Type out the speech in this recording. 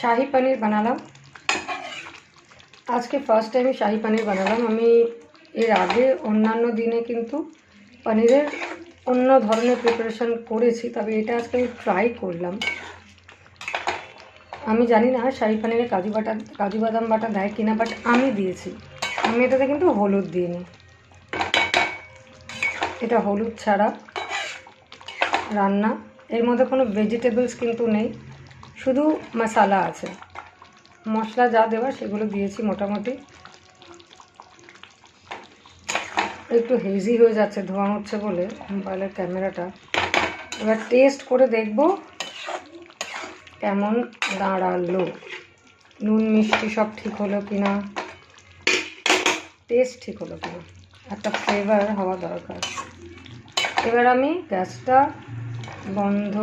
শাহি পনির বানালাম আজকে ফার্স্ট টাইমে শাহি পনির বানালাম। আমি এর আগে অন্যান্য দিনে কিন্তু পনিরের অন্য ধরনের প্রিপারেশন করেছি, তবে এটা আজকে আমি ট্রাই করলাম। আমি জানি না শাহি পনিরে কাজু বাদাম বাটা দেয় কিনা, বাট আমি দিয়েছি। আমি এটাতে কিন্তু হলুদ দিইনি, এটা হলুদ ছাড়া রান্না। এর মধ্যে কোনো ভেজিটেবলস কিন্তু নেই, শুধু মশলা আছে। মশলা যা দেওয়া সেগুলো দিয়েছি মোটামুটি। একটু হেজি হয়ে যাচ্ছে ধোঁয়া হচ্ছে বলে মোবাইলের ক্যামেরাটা। এবার টেস্ট করে দেখব কেমন দাঁড়ালো, নুন মিষ্টি সব ঠিক হলো কিনা, টেস্ট ঠিক হলো কিনা, একটা ফ্লেভার হওয়া দরকার। এবার আমি গ্যাসটা বন্ধ